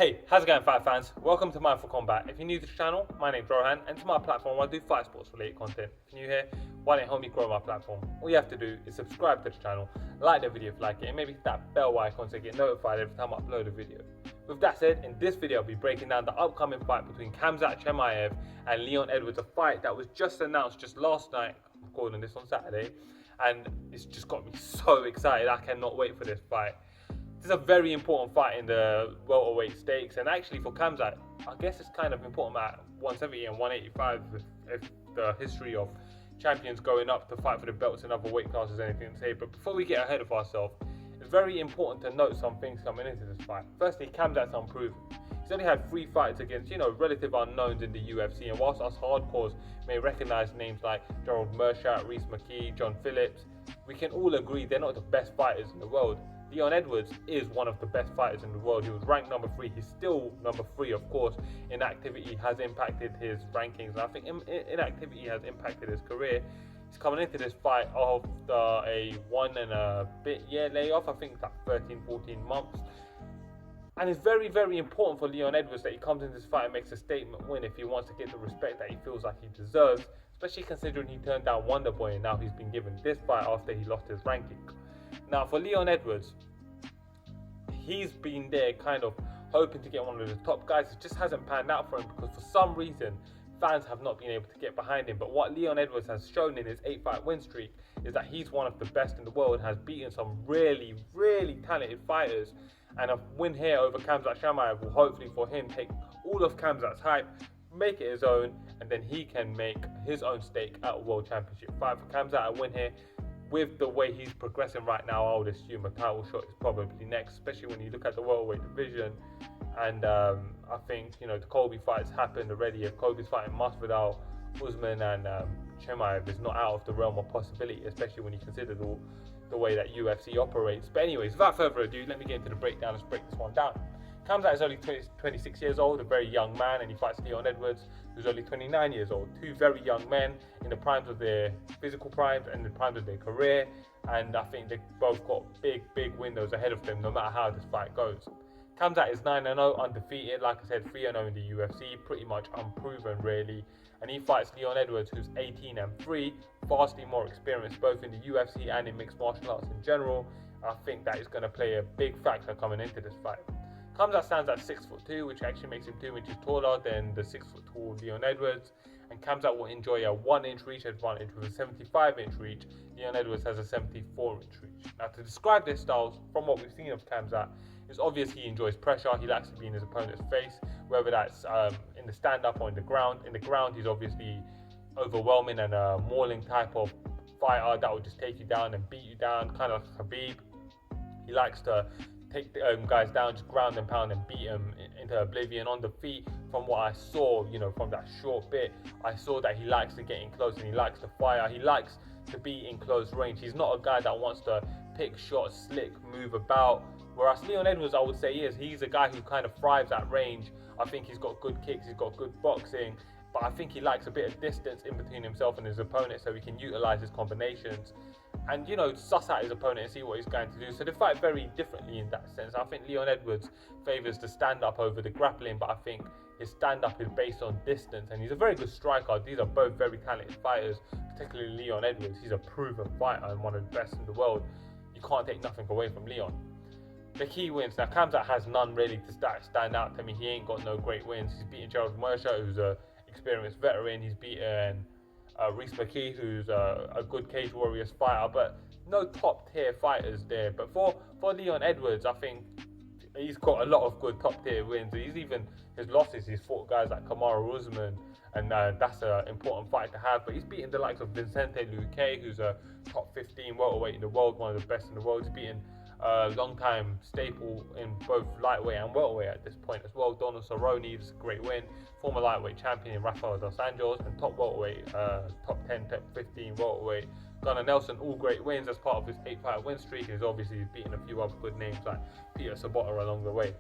Hey, how's it going, fight fans? Welcome to mindforcombat. If you're new to the channel, my name's Rohan, and to my platform I do fight sports related content. If you're new here, why don't you help me grow my platform? All you have to do is subscribe to the channel, like the video if you like it, and maybe hit that bell icon so you get notified every time I upload a video. With that said, in this video I'll be breaking down the upcoming fight between Khamzat Chimaev and Leon Edwards, a fight that was just announced just last night. I'm recording this on Saturday, and it's just got me so excited. I cannot wait for this fight. This is a very important fight in the welterweight stakes, and actually for Khamzat, I guess it's kind of important at 170 and 185 if the history of champions going up to fight for the belts in other weight classes anything to say. But before we get ahead of ourselves, it's very important to note some things coming into this fight. Firstly, Khamzat's unproven. He's only had 3 fights against, relative unknowns in the UFC, and whilst us hardcores may recognise names like Gerald Mershaw, Reese McKee, John Phillips, we can all agree they're not the best fighters in the world. Leon Edwards is one of the best fighters in the world. He was ranked number 3. He's still number 3, of course. Inactivity has impacted his rankings, and I think inactivity has impacted his career. He's coming into this fight after a 1 and a bit year layoff, I think like 13, 14 months. And it's very, very important for Leon Edwards that he comes into this fight and makes a statement win if he wants to get the respect that he feels like he deserves, especially considering he turned down Wonderboy and now he's been given this fight after he lost his ranking. Now for Leon Edwards, he's been there kind of hoping to get one of the top guys. It just hasn't panned out for him because for some reason fans have not been able to get behind him. But what Leon Edwards has shown in his 8-fight win streak is that he's one of the best in the world, has beaten some really, really talented fighters, and a win here over Khamzat Chimaev will hopefully for him take all of Khamzat's hype, make it his own, and then he can make his own stake at a world championship fight. For Khamzat, a win here, with the way he's progressing right now, I would assume a title shot is probably next, especially when you look at the welterweight division. And I think, the Colby fight's happened already. If Colby's fighting Masvidal, Usman and Chimaev is not out of the realm of possibility, especially when you consider the way that UFC operates. But anyways, without further ado, let me get into the breakdown. Let's break this one down. Khamzat is only 26 years old, a very young man, and he fights Leon Edwards, who's only 29 years old. 2 very young men in the primes of their physical primes and the primes of their career, and I think they've both got big windows ahead of them no matter how this fight goes. Khamzat is 9-0, undefeated, like I said, 3-0 in the UFC, pretty much unproven really, and he fights Leon Edwards, who's 18-3, vastly more experienced both in the UFC and in mixed martial arts in general. I think that is going to play a big factor coming into this fight. Khamzat stands at 6'2", which actually makes him 2 inches taller than the 6-foot tall Leon Edwards, and Khamzat will enjoy a 1-inch reach advantage with a 75-inch reach. Leon Edwards has a 74-inch reach. Now, to describe their styles, from what we've seen of Khamzat, it's obvious he enjoys pressure. He likes to be in his opponent's face, whether that's in the stand-up or in the ground. In the ground, he's obviously overwhelming and a mauling type of fighter that will just take you down and beat you down, kind of like Khabib. He likes to take the guys down, just ground and pound and beat them into oblivion. On the feet, from what I saw, from that short bit, I saw that he likes to get in close and he likes to fire. He likes to be in close range. He's not a guy that wants to pick shots, slick, move about. Whereas Leon Edwards, I would say, he's a guy who kind of thrives at range. I think he's got good kicks, he's got good boxing, but I think he likes a bit of distance in between himself and his opponent so he can utilize his combinations and suss out his opponent and see what he's going to do. So they fight very differently in that sense. I think Leon Edwards favours the stand-up over the grappling, but I think his stand-up is based on distance, and he's a very good striker. These are both very talented fighters, particularly Leon Edwards. He's a proven fighter and one of the best in the world. You can't take nothing away from Leon. The key wins. Now, Khamzat has none really to stand out to me. He ain't got no great wins. He's beaten Gerald Mershaw, who's an experienced veteran. He's beaten Reese McKee, who's a good Cage Warriors fighter, but no top tier fighters there. But for Leon Edwards, I think he's got a lot of good top tier wins. His losses, he's fought guys like Kamaru Usman, and that's an important fight to have. But he's beaten the likes of Vicente Luque, who's a top 15 welterweight in the world, one of the best in the world. He's beaten a long-time staple in both lightweight and welterweight at this point as well. Donald Cerrone, is a great win. Former lightweight champion in Rafael dos Anjos, and top welterweight, top 10, top 15 welterweight Gunnar Nelson, all great wins as part of his 8-fight win streak. He's obviously beaten a few other good names like Peter Sabota along the way.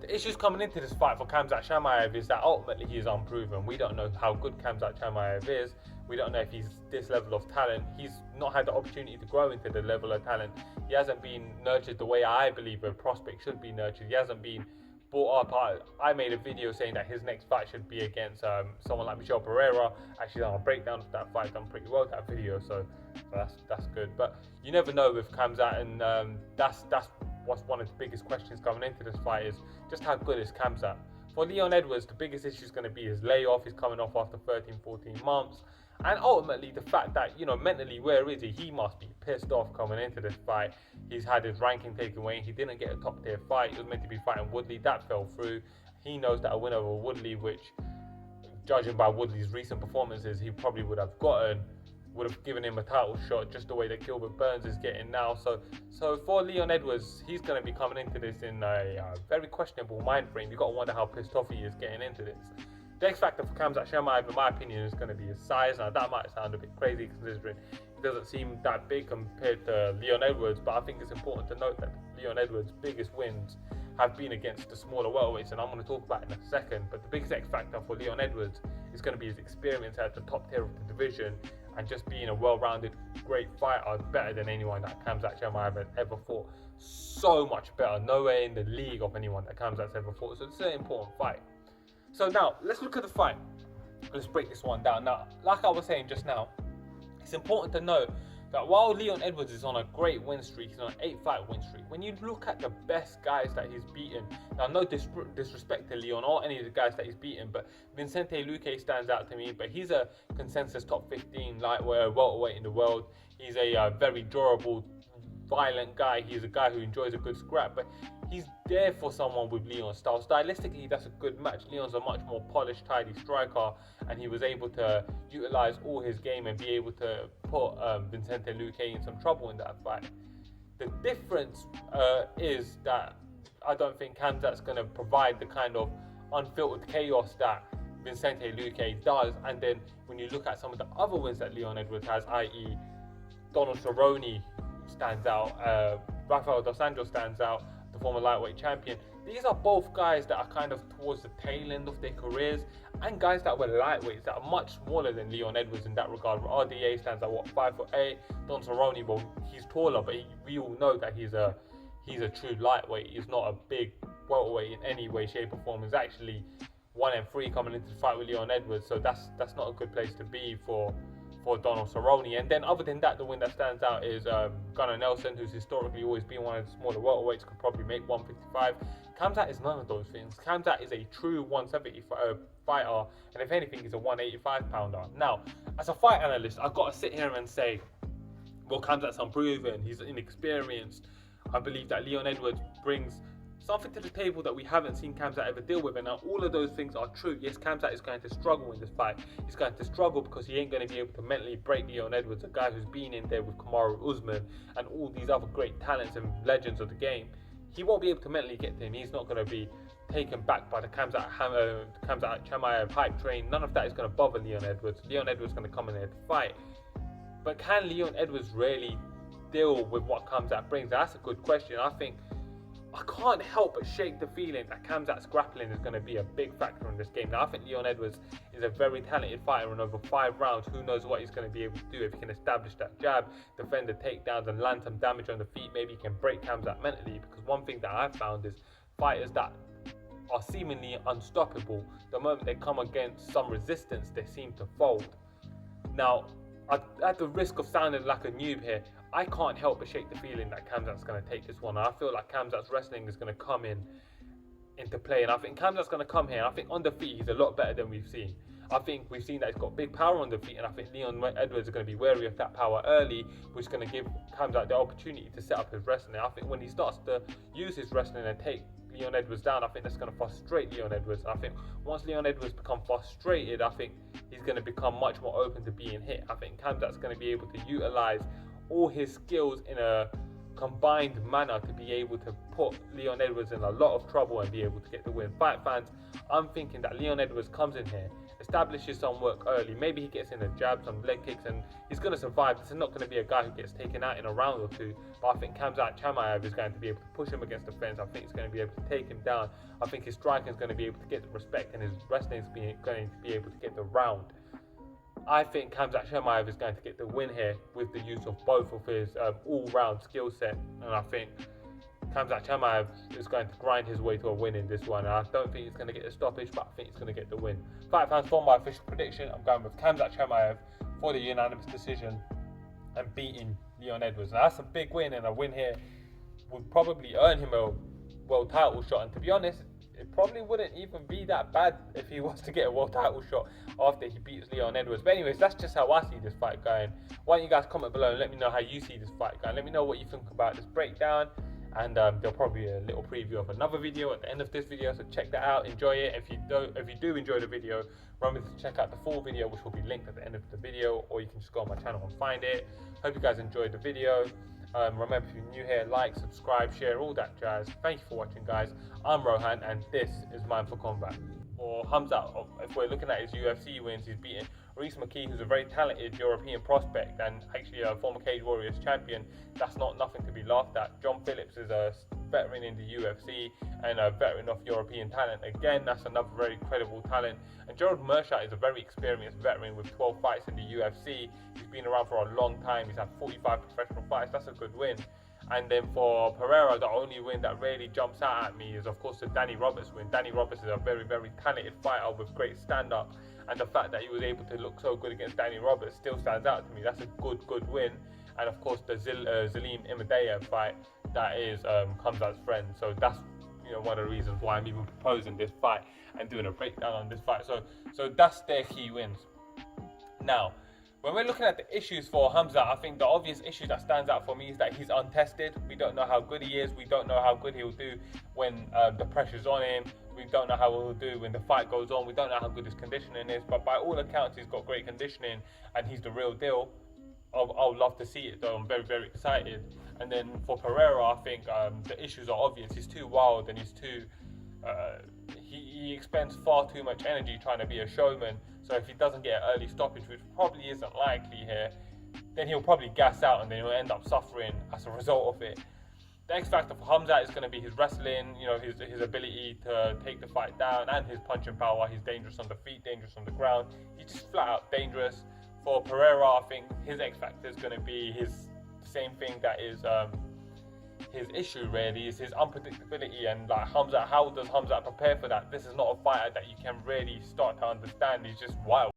The issues coming into this fight for Khamzat Chimaev is that ultimately he is unproven. We don't know how good Khamzat Chimaev is. We don't know if he's this level of talent. He's not had the opportunity to grow into the level of talent. He hasn't been nurtured the way I believe a prospect should be nurtured. He hasn't been brought up, I made a video saying that his next fight should be against someone like Michel Pereira. Actually done a breakdown of that fight, done pretty well that video, so that's good. But you never know with Khamzat, and that's what's one of the biggest questions coming into this fight, is just how good is Khamzat. For Leon Edwards, the biggest issue is going to be his layoff. He's coming off after 13-14 months. And ultimately, the fact that, mentally, where is he? He must be pissed off coming into this fight. He's had his ranking taken away. He didn't get a top-tier fight. He was meant to be fighting Woodley. That fell through. He knows that a win over Woodley, which, judging by Woodley's recent performances, he probably would have given him a title shot, just the way that Gilbert Burns is getting now. So for Leon Edwards, he's going to be coming into this in a very questionable mind frame. You've got to wonder how pissed off he is getting into this. The X factor for Khamzat Chimaev, in my opinion, is going to be his size. Now that might sound a bit crazy considering he doesn't seem that big compared to Leon Edwards, but I think it's important to note that Leon Edwards' biggest wins have been against the smaller welterweights, and I'm going to talk about it in a second. But the biggest X factor for Leon Edwards is going to be his experience at the top tier of the division, and just being a well-rounded, great fighter, better than anyone that Khamzat Chimaev has ever fought. So much better, nowhere in the league of anyone that Khamzat's ever fought. So it's an important fight. So now, let's look at the fight. Let's break this one down. Now, like I was saying just now, it's important to note that while Leon Edwards is on a great win streak, he's on an 8-fight win streak. When you look at the best guys that he's beaten, now no disrespect to Leon or any of the guys that he's beaten, but Vicente Luque stands out to me. But he's a consensus top 15 lightweight, welterweight in the world. He's a very durable, violent guy. He's a guy who enjoys a good scrap, but he's there for someone with Leon's style. Stylistically, that's a good match. Leon's a much more polished, tidy striker, and he was able to utilize all his game and be able to put Vicente Luque in some trouble in that fight. The difference is that I don't think Khamzat's going to provide the kind of unfiltered chaos that Vicente Luque does. And then when you look at some of the other wins that Leon Edwards has, i.e. Donald Cerrone stands out, Rafael Dos Anjos stands out, the former lightweight champion. These are both guys that are kind of towards the tail end of their careers, and guys that were lightweights that are much smaller than Leon Edwards in that regard. RDA stands at 5'8". Don Cerrone, well, he's taller, but we all know that he's a true lightweight. He's not a big welterweight in any way, shape, or form. He's actually 1-3 coming into the fight with Leon Edwards, so that's not a good place to be for Donald Cerrone. And then other than that, the win that stands out is Gunnar Nelson, who's historically always been one of the smaller welterweights, could probably make 155. Khamzat is none of those things. Khamzat is a true 170 fighter, and if anything, he's a 185 pounder. Now, as a fight analyst, I've got to sit here and say, well, Khamzat's unproven, he's inexperienced. I believe that Leon Edwards brings something to the table that we haven't seen Khamzat ever deal with. And now all of those things are true. Yes, Khamzat is going to struggle in this fight. He's going to struggle because he ain't going to be able to mentally break Leon Edwards, a guy who's been in there with Kamaru Usman and all these other great talents and legends of the game. He won't be able to mentally get to him. He's not going to be taken back by the Khamzat Chimaev hype train. None of that is going to bother Leon Edwards. Leon Edwards is going to come in there to fight. But can Leon Edwards really deal with what Khamzat brings? Now, that's a good question. I can't help but shake the feeling that Khamzat's grappling is going to be a big factor in this game. Now, I think Leon Edwards is a very talented fighter, and over 5 rounds, who knows what he's going to be able to do. If he can establish that jab, defend the takedowns, and land some damage on the feet, maybe he can break Khamzat mentally. Because one thing that I've found is fighters that are seemingly unstoppable, the moment they come against some resistance, they seem to fold. Now, at the risk of sounding like a noob here, I can't help but shake the feeling that Khamzat's going to take this one. And I feel like Khamzat's wrestling is going to come into play. And I think Khamzat's going to come here. And I think on the feet, he's a lot better than we've seen. I think we've seen that he's got big power on the feet. And I think Leon Edwards is going to be wary of that power early, which is going to give Khamzat the opportunity to set up his wrestling. I think when he starts to use his wrestling and take Leon Edwards down, I think that's going to frustrate Leon Edwards. And I think once Leon Edwards becomes frustrated, I think he's going to become much more open to being hit. I think Khamzat's going to be able to utilize all his skills in a combined manner to be able to put Leon Edwards in a lot of trouble and be able to get the win. Fight fans, I'm thinking that Leon Edwards comes in here, establishes some work early. Maybe he gets in a jab, some leg kicks, and he's going to survive. This is not going to be a guy who gets taken out in a round or two, but I think Khamzat Chimaev is going to be able to push him against the fence. I think he's going to be able to take him down. I think his striking is going to be able to get the respect, and his wrestling is going to be able to get the round. I think Khamzat Chimaev is going to get the win here with the use of both of his all-round skill set, and I think Khamzat Chimaev is going to grind his way to a win in this one. I don't think he's going to get a stoppage, but I think he's going to get the win. Fight fans, for my official prediction, I'm going with Khamzat Chimaev for the unanimous decision and beating Leon Edwards. Now that's a big win, and a win here would probably earn him a world title shot. And to be honest, it probably wouldn't even be that bad if he was to get a world title shot after he beats Leon Edwards. But anyways, that's just how I see this fight going. Why don't you guys comment below and let me know how you see this fight going. Let me know what you think about this breakdown. And there'll probably be a little preview of another video at the end of this video, so check that out, enjoy it. If you do enjoy the video, remember to check out the full video, which will be linked at the end of the video, or you can just go on my channel and find it. Hope you guys enjoyed the video. Remember, if you're new here, like, subscribe, share, all that jazz. Thank you for watching, guys. I'm Rohan, and this is Mind for Combat. For Khamzat, if we're looking at his UFC wins, he's beaten Reese McKee, who's a very talented European prospect and actually a former Cage Warriors champion. That's not nothing to be laughed at. John Phillips is a veteran in the UFC and a veteran of European talent. Again, that's another very credible talent. And Gerald Meerschaert is a very experienced veteran with 12 fights in the UFC. He's been around for a long time. He's had 45 professional fights. That's a good win. And then for Pereira, the only win that really jumps out at me is, of course, the Danny Roberts win. Danny Roberts is a very, very talented fighter with great stand-up. And the fact that he was able to look so good against Danny Roberts still stands out to me. That's a good win. And of course, the Zelim Imadaev fight, that is Khamzat's friend. So that's one of the reasons why I'm even proposing this fight and doing a breakdown on this fight. So that's their key wins. Now, when we're looking at the issues for Khamzat, I think the obvious issue that stands out for me is that he's untested. We don't know how good he is. We don't know how good he'll do when the pressure's on him. We don't know how he'll do when the fight goes on. We don't know how good his conditioning is. But by all accounts, he's got great conditioning and he's the real deal. I'll love to see it, though. I'm very, very excited. And then for Pereira, I think the issues are obvious. He's too wild and he's too... he expends far too much energy trying to be a showman. So if he doesn't get an early stoppage, which probably isn't likely here, then he'll probably gas out and then he'll end up suffering as a result of it. The X factor for Khamzat is going to be his wrestling, his ability to take the fight down, and his punching power. He's dangerous on the feet, dangerous on the ground. He's just flat out dangerous. For Pereira, I think his X factor is going to be his same thing that is his issue really, is his unpredictability. And like Khamzat, how does Khamzat prepare for that? This is not a fighter that you can really start to understand. He's just wild.